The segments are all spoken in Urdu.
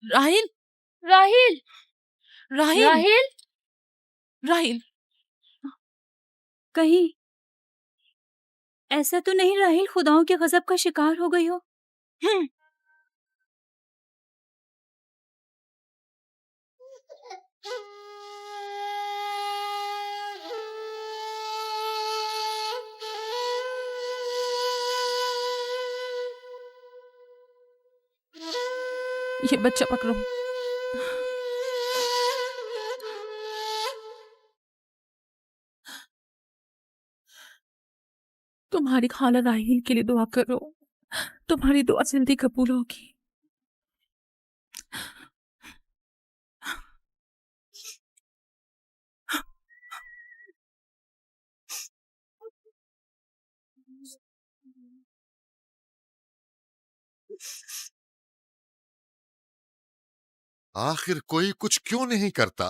راہیل راہیل راہیل راہیل راہیل کہیں ایسا تو نہیں راہیل خداؤں کے غضب کا شکار ہو گئی ہو؟ ہم، یہ بچہ پکڑو. تمہاری خالہ راہیل کے لیے دعا کرو، تمہاری دعا جلدی قبول ہوگی. آخر کوئی کچھ کیوں نہیں کرتا؟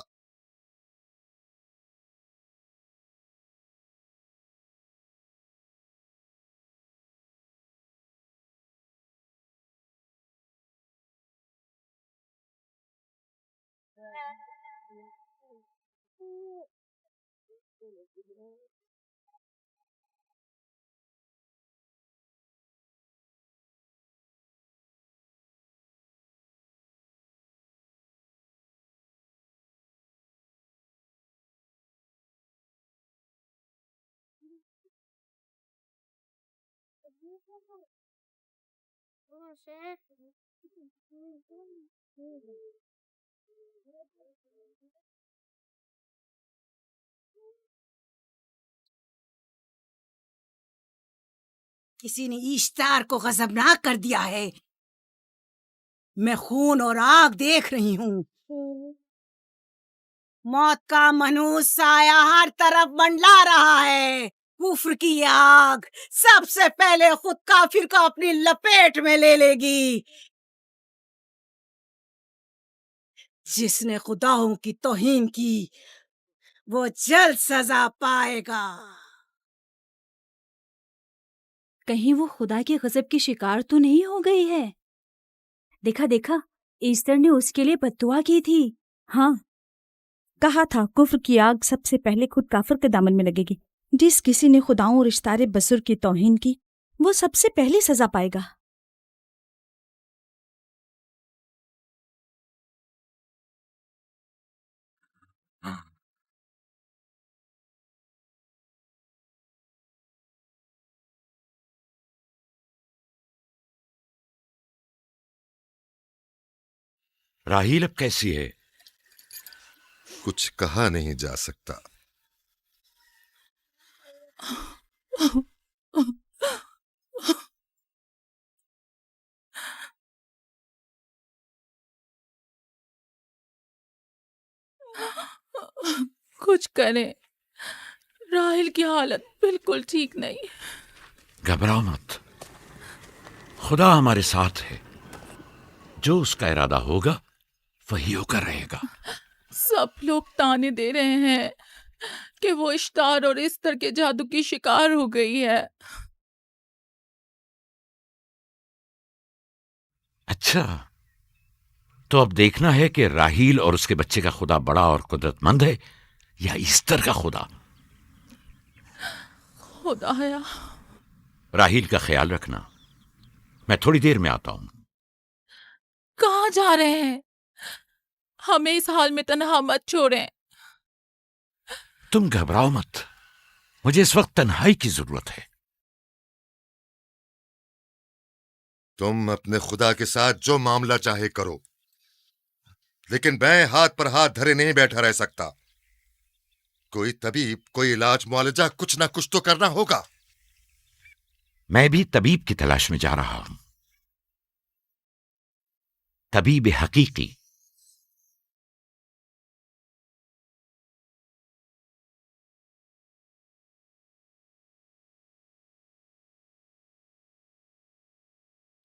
کسی نے اشتار کو غضبناک کر دیا ہے. میں خون اور آگ دیکھ رہی ہوں. موت کا منحوس سایہ ہر طرف منڈلا رہا ہے. کفر کی آگ سب سے پہلے خود کافر کو اپنی لپیٹ میں لے لے گی. جس نے خداؤں کی توہین کی وہ جلد سزا پائے گا. کہیں وہ خدا کے غضب کی شکار تو نہیں ہو گئی ہے؟ دیکھا دیکھا ایسٹر نے اس کے لیے بد دعا کی تھی. ہاں کہا تھا کفر کی آگ سب سے پہلے خود کافر کے دامن میں لگے گی. جس کسی نے خداؤں اور اشتار بزرگ کی توہین کی وہ سب سے پہلی سزا پائے گا. راہیل اب کیسی ہے؟ کچھ کہا نہیں جا سکتا. کچھ کریں، راہیل کی حالت بالکل ٹھیک نہیں. گھبراؤ مت، خدا ہمارے ساتھ ہے. جو اس کا ارادہ ہوگا وہی ہو کر رہے گا. سب لوگ تانے دے رہے ہیں کہ وہ اشتار اور استر کے جادو کی شکار ہو گئی ہے. اچھا، تو اب دیکھنا ہے کہ راہیل اور اس کے بچے کا خدا بڑا اور قدرت مند ہے یا ایسٹر کا خدا. خدایا راہیل کا خیال رکھنا. میں تھوڑی دیر میں آتا ہوں. کہاں جا رہے ہیں؟ ہمیں اس حال میں تنہا مت چھوڑیں. تم گھبراؤ مت، مجھے اس وقت تنہائی کی ضرورت ہے. تم اپنے خدا کے ساتھ جو معاملہ چاہے کرو، لیکن میں ہاتھ پر ہاتھ دھرے نہیں بیٹھا رہ سکتا. کوئی طبیب، کوئی علاج، معالجہ، کچھ نہ کچھ تو کرنا ہوگا. میں بھی طبیب کی تلاش میں جا رہا ہوں، طبیب حقیقی.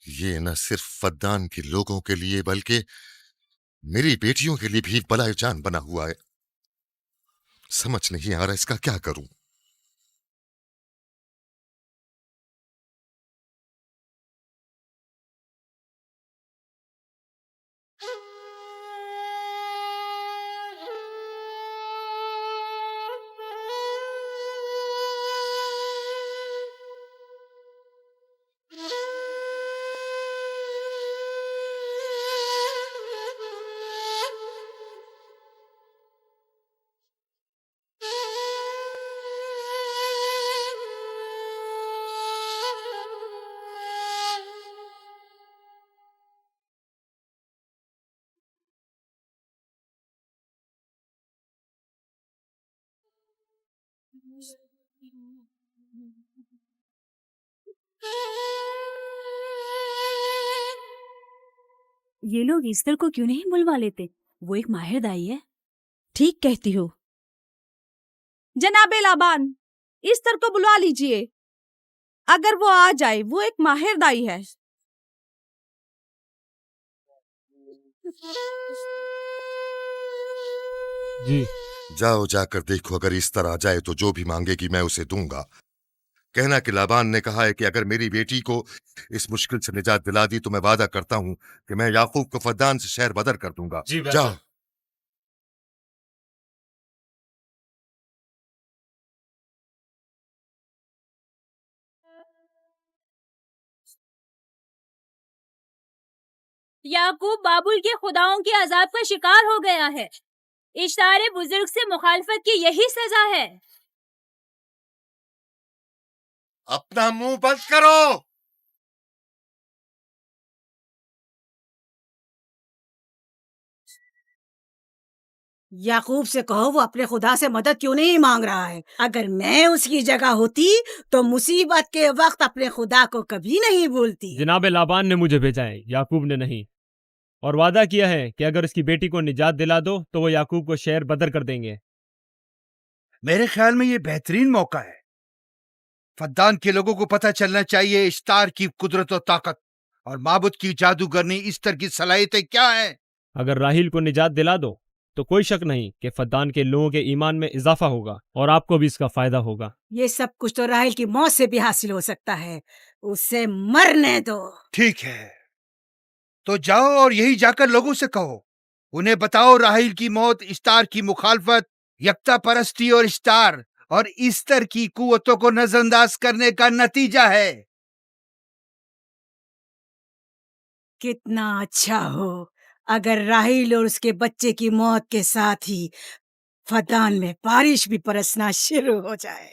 یہ نہ صرف فدان کے لوگوں کے لیے بلکہ میری بیٹیوں کے لیے بھی بلائے جان بنا ہوا ہے. سمجھ نہیں آ رہا اس کا کیا کروں. یہ لوگ ایسٹر کو کیوں نہیں بلوا لیتے؟ وہ ایک ماہر دائی ہے۔ ٹھیک کہتی ہو جناب لابان، ایسٹر کو بلوا لیجئے، اگر وہ آ جائے، وہ ایک ماہر دائی ہے۔ جی جاؤ، جا کر دیکھو، اگر اس طرح آ جائے تو جو بھی مانگے گی میں اسے دوں گا۔ کہنا کہ لابان نے کہا ہے کہ اگر میری بیٹی کو اس مشکل سے نجات دلا دی تو میں وعدہ کرتا ہوں کہ میں یعقوب کو فدان سے شہر بدر کر دوں گا۔ جی جاؤ۔ یعقوب بابل کے خداؤں کے عذاب کا شکار ہو گیا ہے۔ اشتار بزرگ سے مخالفت کی یہی سزا ہے۔ اپنا منہ بند کرو۔ یعقوب سے کہو وہ اپنے خدا سے مدد کیوں نہیں مانگ رہا ہے۔ اگر میں اس کی جگہ ہوتی تو مصیبت کے وقت اپنے خدا کو کبھی نہیں بھولتی۔ جناب لابان نے مجھے بھیجا ہے، یعقوب نے نہیں، اور وعدہ کیا ہے کہ اگر اس کی بیٹی کو نجات دلا دو تو وہ یعقوب کو شہر بدر کر دیں گے۔ میرے خیال میں یہ بہترین موقع ہے۔ فدان کے لوگوں کو پتہ چلنا چاہیے اشتار کی قدرت و طاقت اور معبود کی جادوگرنی ایسٹر کی صلاحیتیں کیا ہیں۔ اگر راہیل کو نجات دلا دو تو کوئی شک نہیں کہ فدان کے لوگوں کے ایمان میں اضافہ ہوگا اور آپ کو بھی اس کا فائدہ ہوگا۔ یہ سب کچھ تو راہیل کی موت سے بھی حاصل ہو سکتا ہے، اسے مرنے دو۔ ٹھیک ہے، تو جاؤ اور یہی جا کر لوگوں سے کہو، انہیں بتاؤ راہیل کی موت اشتار کی مخالفت، یکتا پرستی اور اشتار اور ایسٹر کی قوتوں کو نظر انداز کرنے کا نتیجہ ہے۔ کتنا اچھا ہو اگر راہیل اور اس کے بچے کی موت کے ساتھ ہی فدان میں بارش بھی برسنا شروع ہو جائے۔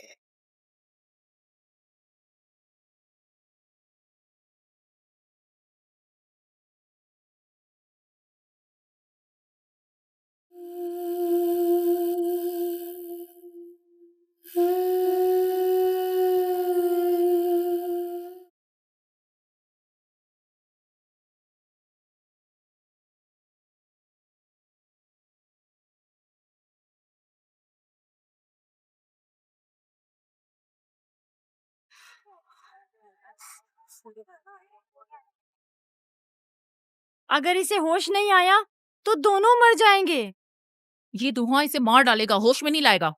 اگر اسے ہوش نہیں آیا تو دونوں مر جائیں گے۔ یہ دھواں اسے مار ڈالے گا، ہوش میں نہیں لائے گا۔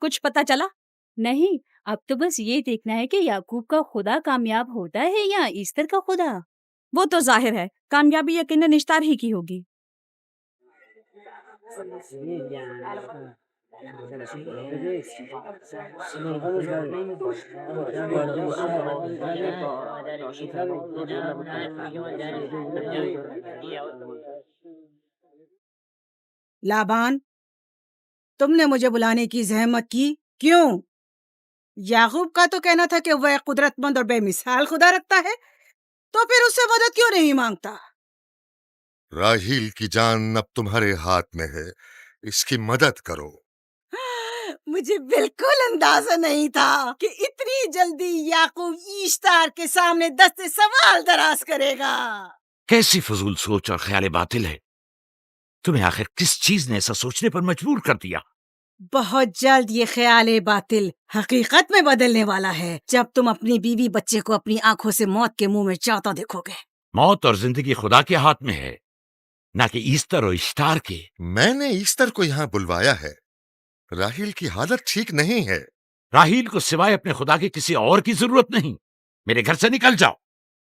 کچھ پتا چلا؟ نہیں، اب تو بس یہ دیکھنا ہے کہ یعقوب کا خدا کامیاب ہوتا ہے یا ایسٹر کا خدا۔ وہ تو ظاہر ہے کامیابی یقیناً اشتار ہی کی ہوگی۔ لابان، تم نے مجھے بلانے کی زحمت کی، کیوں؟ یعقوب کا تو کہنا تھا کہ وہ ایک قدرت مند اور بے مثال خدا رکھتا ہے، تو پھر اس سے مدد کیوں نہیں مانگتا؟ راہیل کی جان اب تمہارے ہاتھ میں ہے، اس کی مدد کرو۔ مجھے بالکل اندازہ نہیں تھا کہ اتنی جلدی یعقوب ایشتار کے سامنے دستے سوال دراز کرے گا۔ کیسی فضول سوچ اور خیال باطل ہے؟ تمہیں آخر کس چیز نے ایسا سوچنے پر مجبور کر دیا؟ بہت جلد یہ خیال باطل حقیقت میں بدلنے والا ہے، جب تم اپنی بیوی بچے کو اپنی آنکھوں سے موت کے منہ میں چاہتا دیکھو گے۔ موت اور زندگی خدا کے ہاتھ میں ہے، نہ کہ ایسٹر اور اشتار کے۔ میں نے ایسٹر کو یہاں بلوایا ہے، راہیل کی حالت ٹھیک نہیں ہے۔ راہیل کو سوائے اپنے خدا کے کسی اور کی ضرورت نہیں۔ میرے گھر سے نکل جاؤ۔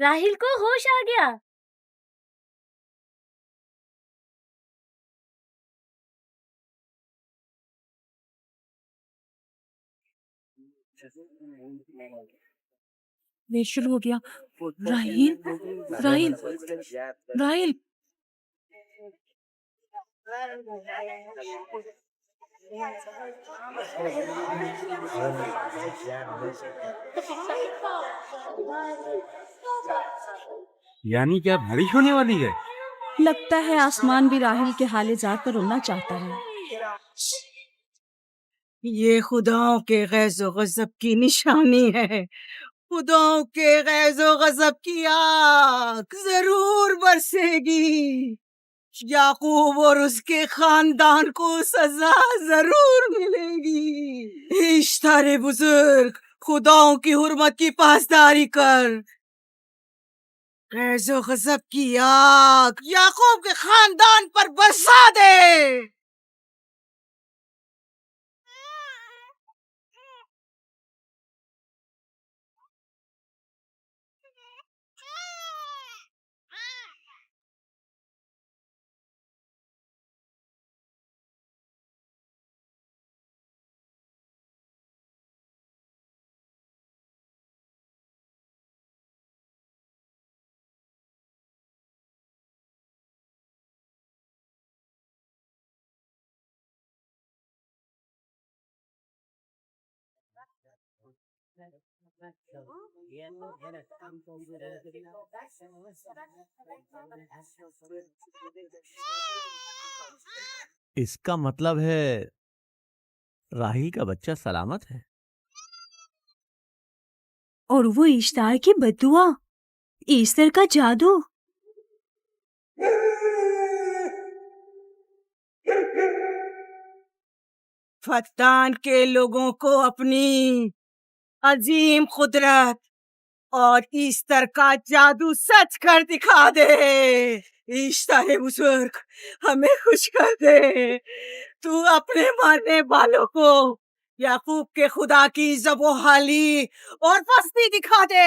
راہیل کو ہوش آ گیا. یہ شروع ہو گیا. راہیل راہیل راہیل یعنی کیا بارش ہونے والی ہے؟ لگتا ہے آسمان بھی راہیل کے حال زار پر رونا چاہتا ہے. یہ خداؤں کے غیظ و غضب کی نشانی ہے. خداؤں کے غیظ و غضب کی آگ ضرور برسے گی. یعقوب اور اس کے خاندان کو سزا ضرور ملے گی. اشتار بزرگ، خداؤں کی حرمت کی پاسداری کر. غیظ و غضب کی آگ یعقوب کے خاندان پر برسا دے. اس کا مطلب ہے راہیل کا بچہ سلامت ہے. اور وہ اشتار کی بددعا، ایسٹر کا جادو. فتان کے لوگوں کو اپنی عظیم قدرت اور ایسٹر کا جادو سچ کر دکھا دے. ایسٹر بزرگ، ہمیں خوش کر دے. تو اپنے ماننے والوں کو یعقوب کے خدا کی عزت و حالی اور پستی دکھا دے.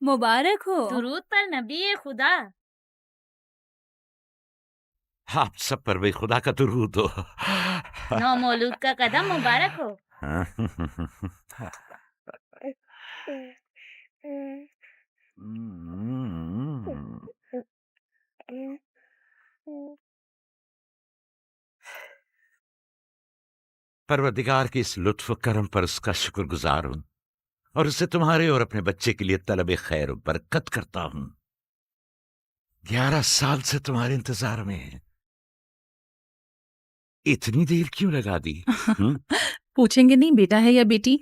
مبارک ہو. درود پر نبی خدا. آپ سب پر بھی خدا کا درود ہو. نو مولود کا قدم مبارک ہو. پروردگار کی اس لطف و کرم پر اس کا شکر گزار ہوں اور اسے تمہارے اور اپنے بچے کے لیے طلب خیر و برکت کرتا ہوں. 11 سال سے تمہارے انتظار میں ہیں. اتنی دیر کیوں لگا دی؟ پوچھیں گے نہیں بیٹا ہے یا بیٹی؟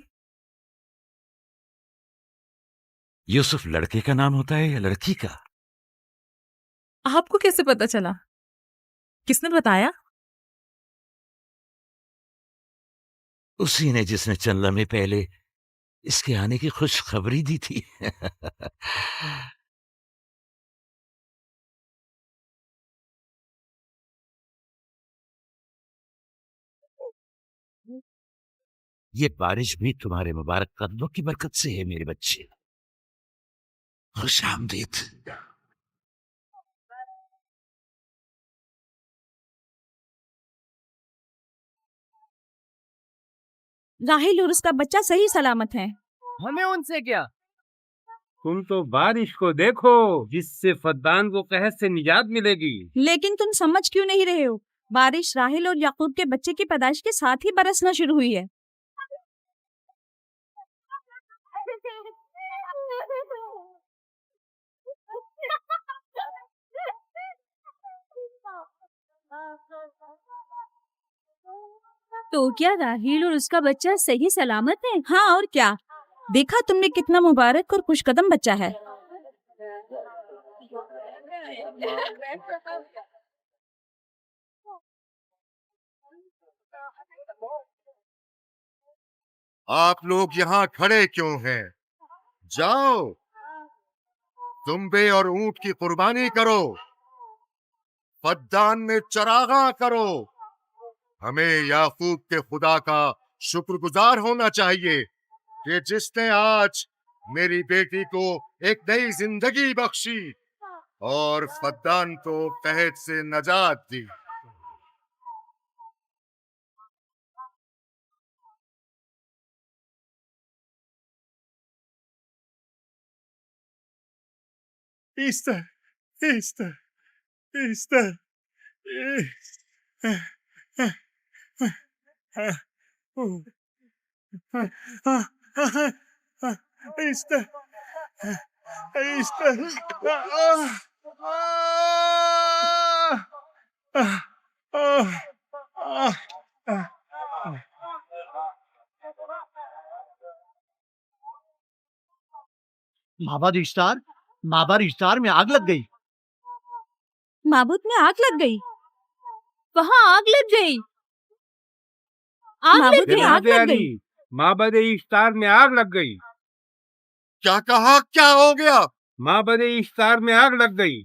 یوسف لڑکے کا نام ہوتا ہے یا لڑکی کا؟ آپ کو کیسے پتا چلا؟ کس نے بتایا؟ اسی نے جس نے چند لمحے پہلے اس کے آنے کی خوشخبری دی تھی. یہ بارش بھی تمہارے مبارک قدموں کی برکت سے ہے میرے بچے. خوش آمدید. راہیل اور اس کا بچہ صحیح سلامت ہیں۔ ہمیں ان سے کیا؟ تم تو بارش کو دیکھو جس سے فدان کو قحط سے نجات ملے گی۔ لیکن تم سمجھ کیوں نہیں رہے ہو؟ بارش راہیل اور یعقوب کے بچے کی پیدائش کے ساتھ ہی برسنا شروع ہوئی ہے۔ تو کیا راہیل اور اس کا بچہ صحیح سلامت ہے؟ ہاں اور کیا، دیکھا تم نے کتنا مبارک اور خوش قدم بچہ ہے۔ آپ لوگ یہاں کھڑے کیوں ہیں؟ جاؤ دمبے اور اونٹ کی قربانی کرو، فدان میں چراغاں کرو۔ ہمیں یعقوب کے خدا کا شکر گزار ہونا چاہیے کہ جس نے آج میری بیٹی کو ایک نئی زندگی بخشی اور فدان کو قحط سے نجات دی۔ Easter Easter Easter Easter Easter معبد اشتار میں آگ لگ گئی۔ معبود میں آگ لگ گئی؟ وہاں آگ لگ گئی۔ معبود میں آگ لگ گئی؟ معبد اشتار میں آگ لگ گئی۔ کیا کہا؟ کیا ہو گیا؟ معبد اشتار میں آگ لگ گئی۔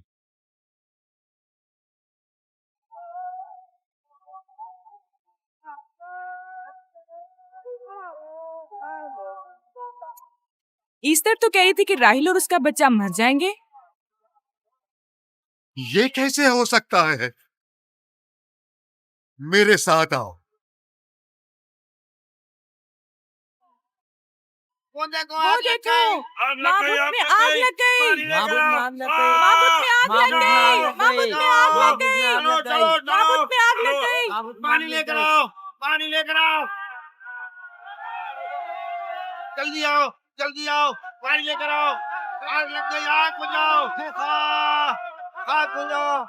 ایسٹر تو کہہ رہی تھی کہ راہیل اور اس کا بچہ مر جائیں گے۔ یہ کیسے ہو سکتا ہے؟ میرے ساتھ آؤ۔ وہ دیکھو، معبود میں آگ لگ گئی، معبود میں آگ لگ گئی، معبود میں آگ لگ گئی، معبود میں آگ لگ گئی۔ پانی لے کر آؤ، پانی لے کر آؤ، جلدی آؤ، جلدی آؤ، پانی لے کر آؤ، آگ لگ گئی، آگ بجھاؤ، آگ بجھاؤ۔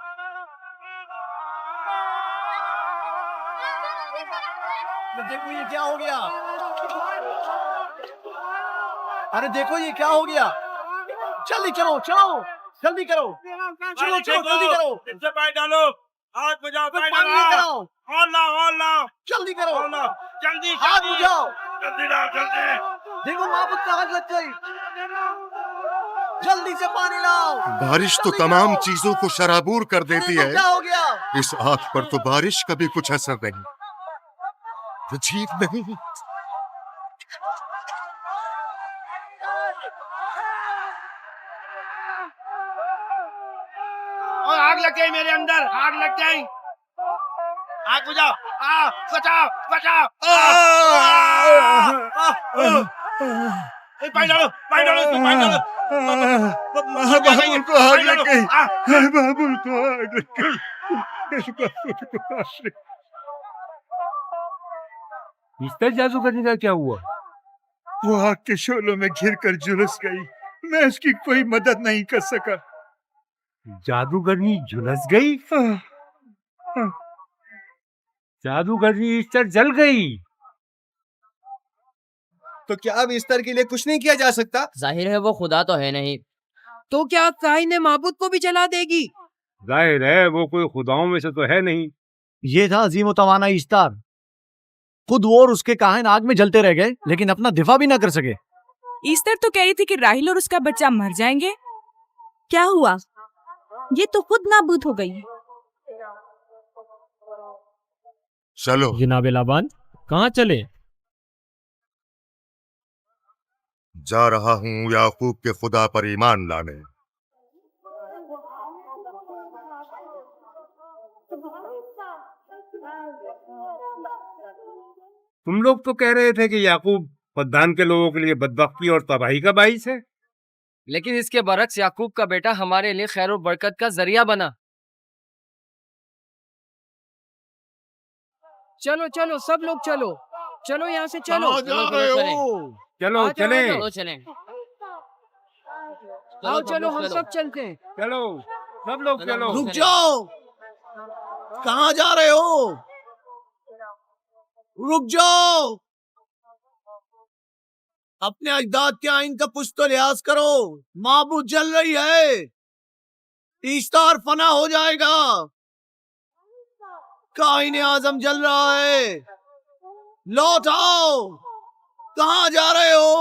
دیکھو یہ کیا ہو گیا؟ ارے دیکھو یہ کیا ہو گیا؟ جلدی چلو چلو، جلدی کرو، چلو چلو جلدی کرو، اس سے پانی ڈالو، آگ بجھاؤ، پانی لے کر آؤ، اور لاؤ، اور لاؤ، جلدی کرو، اور لاؤ، جلدی آگ بجھاؤ۔ جلدی لاؤ، جلدی۔ دیکھو معبود میں آگ لگ گئی، جلدی سے پانی لاؤ۔ بارش تو تمام چیزوں کو شرابور کر دیتی ہے، کیا ہو گیا؟ اس آگ پر تو بارش کا بھی کچھ اثر نہیں۔ عجیب نہیں؟ اور آگ لگ گئی میرے اندر، آگ لگ گئی، آگ بجھاؤ، بچاؤ بچاؤ، پانی ڈالو، پانی ڈالو، اس میں پانی ڈالو۔ بابول کو آگ لگ گئی، بابول کو آگ لگ گئی۔ ایسٹر جادوگرنی کا کیا ہوا؟ وہ آگ کے شعلوں میں گھر کر جھلس گئی، میں اس کی کوئی مدد نہیں کر سکا۔ جادوگرنی جھلس گئی؟ جادوگرنی ایسٹر جل گئی؟ تو کیا اب ایسٹر کے لیے کچھ نہیں کیا جا سکتا؟ ظاہر ہے وہ خدا تو ہے نہیں۔ تو کیا کائن معبود کو بھی جلا دے گی؟ ظاہر ہے وہ کوئی خداؤں میں سے تو ہے نہیں۔ یہ تھا عظیم و توانا اشتار، خود وہ اور اس کے کاہن آگ میں جلتے رہ گئے لیکن اپنا دفاع بھی نہ کر سکے۔ ایسٹر تو کہہ رہی تھی کہ راہیل اور اس کا بچہ مر جائیں گے۔ کیا ہوا؟ یہ تو خود نابود ہو گئی۔ چلو جناب لابان کہاں چلے؟ جا رہا ہوں یعقوب کے خدا پر ایمان لانے۔ تم لوگ تو کہہ رہے تھے کہ یعقوب فدان کے لوگوں کے لیے بدبختی اور تباہی کا باعث ہے، لیکن اس کے برعکس یعقوب کا بیٹا ہمارے لیے خیر و برکت کا ذریعہ بنا۔ چلو چلو سب لوگ چلو، چلو یہاں سے چلو۔ کہاں جا رہے ہو؟ چلو چلیں، چلو چلیں، آؤ چلو ہم سب چلتے ہیں۔ چلو سب لوگ چلو۔ رک جاؤ، کہاں جا رہے ہو؟ رک جاؤ، اپنے اجداد کے آئین کا کچھ تو لحاظ کرو۔ معبود جل رہی ہے، ایستار فنا ہو جائے گا، کائن اعظم جل رہا ہے، لوٹ آؤ۔ کہاں جا رہے ہو؟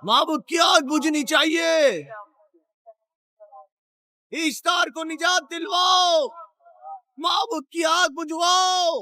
معبود کی آگ بجھنی چاہیے، ایستار کو نجات دلواؤ، معبود کی آگ بجھواؤ۔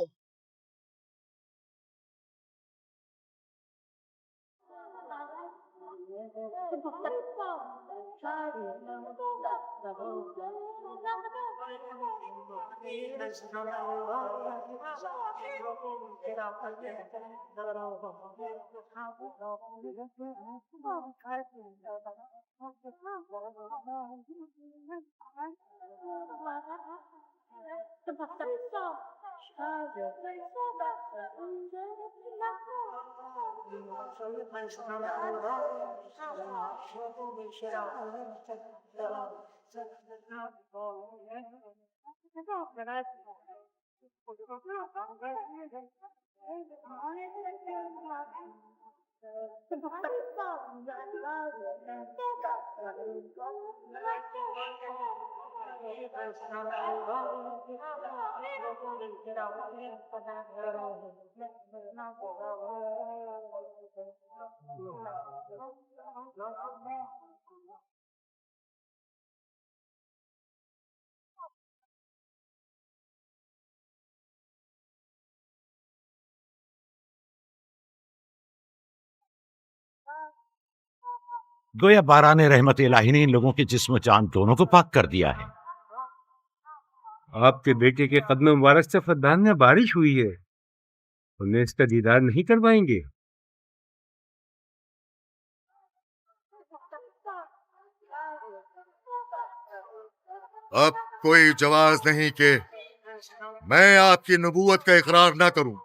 گویا باران رحمت الہی نے ان لوگوں کے جسم و جان دونوں کو پاک کر دیا ہے۔ آپ کے بیٹے کے قدم مبارک سے فدان میں بارش ہوئی ہے، انہیں اس کا دیدار نہیں کروائیں گے؟ اب کوئی جواز نہیں کہ میں آپ کی نبوت کا اقرار نہ کروں،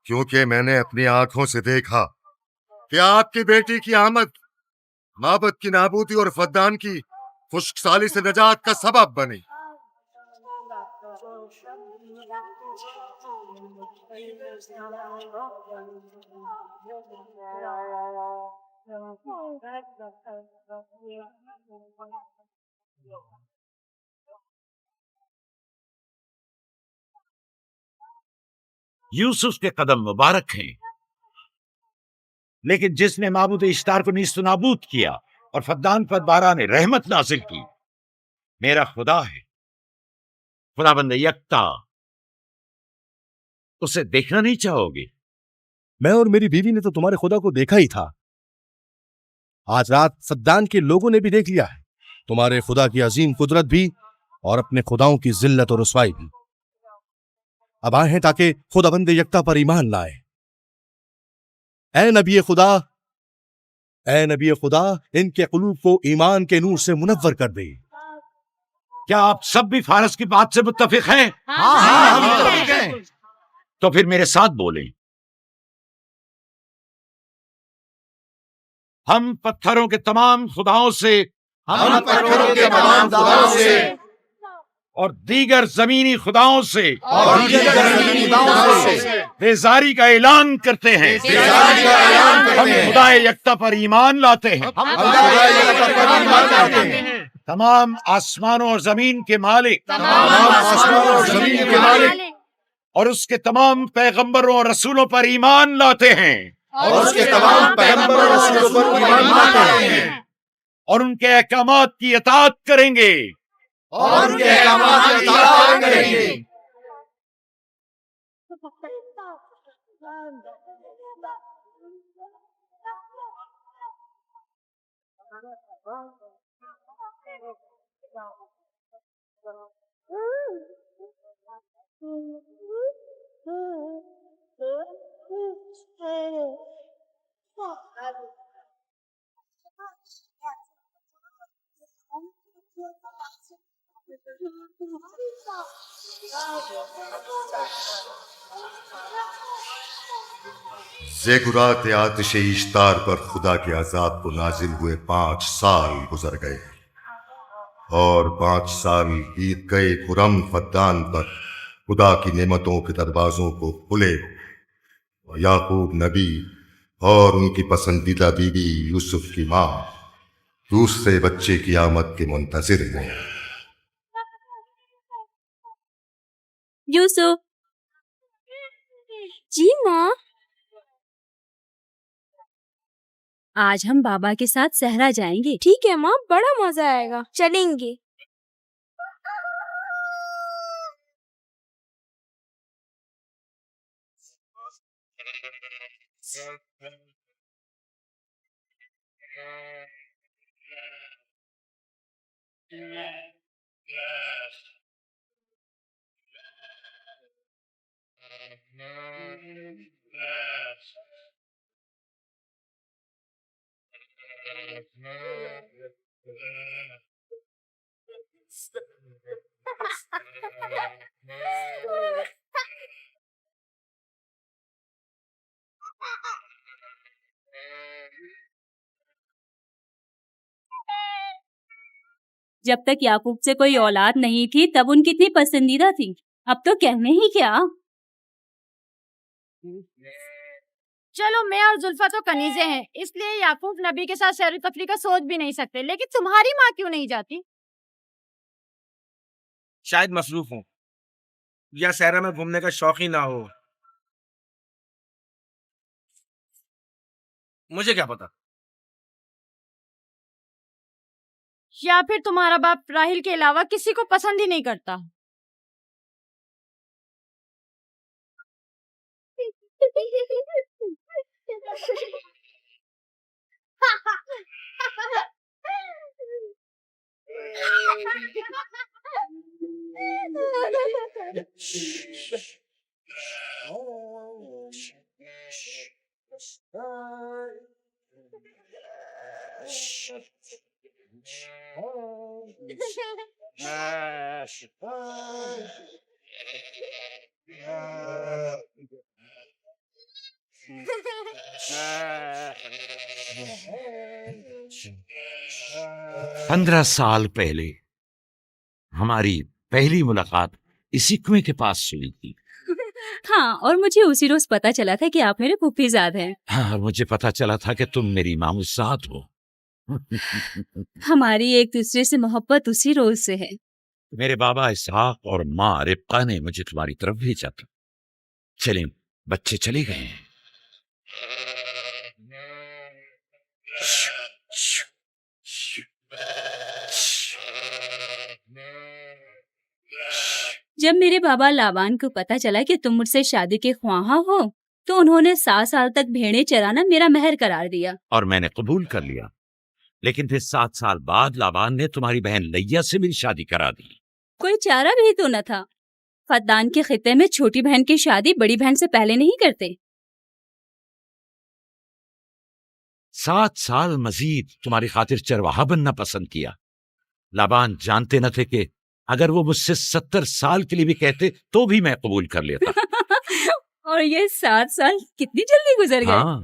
کیونکہ میں نے اپنی آنکھوں سے دیکھا کہ آپ کی بیٹی کی آمد معبد کی نابودی اور فدان کی خشک سالی سے نجات کا سبب بنی۔ یوسف کے قدم مبارک ہیں، لیکن جس نے معبود اشتار کو نیست و نابود کیا اور فدان پر باران رحمت نازل کی، میرا خدا ہے، خدا بند یکتا۔ اسے دیکھنا نہیں چاہو گے؟ میں اور میری بیوی نے تو تمہارے خدا کو دیکھا ہی تھا، آج رات فدان کے لوگوں نے بھی دیکھ لیا ہے، تمہارے خدا کی عظیم قدرت بھی اور اپنے خداؤں کی ذلت اور رسوائی بھی۔ اب آئے ہیں تاکہ خدا بند یکتا پر ایمان لائے۔ اے نبی خدا ان کے قلوب کو ایمان کے نور سے منور کر دے۔ کیا آپ سب بھی فارس کی بات سے متفق ہیں؟ ہاں، متفق ہیں۔ تو پھر میرے ساتھ بولیں۔ ہم پتھروں کے تمام خداؤں سے اور دیگر زمینی خداؤں سے بیزاری کا اعلان کرتے ہیں۔ ہم خدا یکتا پر ایمان لاتے ہیں۔ تمام آسمانوں اور زمین کے مالک اور اس کے تمام پیغمبروں اور رسولوں پر ایمان لاتے ہیں، اور ان کے احکامات کی اطاعت کریں گے، زیگرات آتش اشتار پر خدا کے عذاب کو نازل ہوئے 5 سال گزر گئے، اور 5 سال بیت گئے خرم فدان پر خدا کی نعمتوں کے دروازوں کو کھلے، یعقوب نبی اور ان کی پسندیدہ بیوی یوسف کی ماں دوسرے بچے کی آمد کے منتظر ہیں۔ یوسف، جی ماں، آج ہم بابا کے ساتھ صحرا جائیں گے۔ ٹھیک ہے ماں، بڑا مزہ آئے گا، چلیں گے۔ جب تک یعقوب سے کوئی اولاد نہیں تھی تب ان کی اتنی پسندیدہ تھی، اب تو کہنے ہی کیا۔ چلو میں اور زلفا تو کنیزیں ہیں، اس لیے یعقوب نبی کے ساتھ سیر و تفریح کا سوچ بھی نہیں سکتے، لیکن تمہاری ماں کیوں نہیں جاتی؟ شاید مصروف ہوں یا صحرا میں گھومنے کا شوق ہی نہ ہو، مجھے کیا پتا۔ یا پھر تمہارا باپ راحیل کے علاوہ کسی کو پسند ہی نہیں کرتا۔ پندرہ سال پہلے ہماری پہلی ملاقات اسی کنویں کے پاس ہوئی تھی۔ ہاں، اور مجھے اسی روز پتا چلا تھا کہ آپ میرے پھوپھی زاد ہیں۔ ہاں، مجھے پتا چلا تھا کہ تم میری ماموں زاد ہو۔ ہماری ایک دوسرے سے محبت اسی روز سے ہے۔ میرے بابا اسحاق اور ماں ربقہ نے مجھے تمہاری طرف بھیجا تھا۔ چلیں، بچے چلے گئے ہیں۔ جب میرے بابا لابان کو پتا چلا کہ تم مجھ سے شادی کے خواہاں ہو تو انہوں نے 7 سال تک بھیڑیں چرانا میرا مہر قرار دیا، اور میں نے قبول کر لیا، لیکن پھر 7 سال بعد لابان نے تمہاری بہن لیا سے میری شادی کرا دی۔ کوئی چارہ بھی تو نہ تھا۔ فدان کے خطے میں چھوٹی بہن کی شادی بڑی بہن سے پہلے نہیں کرتے۔ 7 سال مزید تمہاری خاطر چرواہا بننا پسند کیا۔ لابان جانتے نہ تھے کہ اگر وہ مجھ سے 70 سال کے لیے بھی کہتے تو بھی میں قبول کر لیتا۔ اور یہ 7 سال کتنی جلدی گزر گئے۔ ہاں،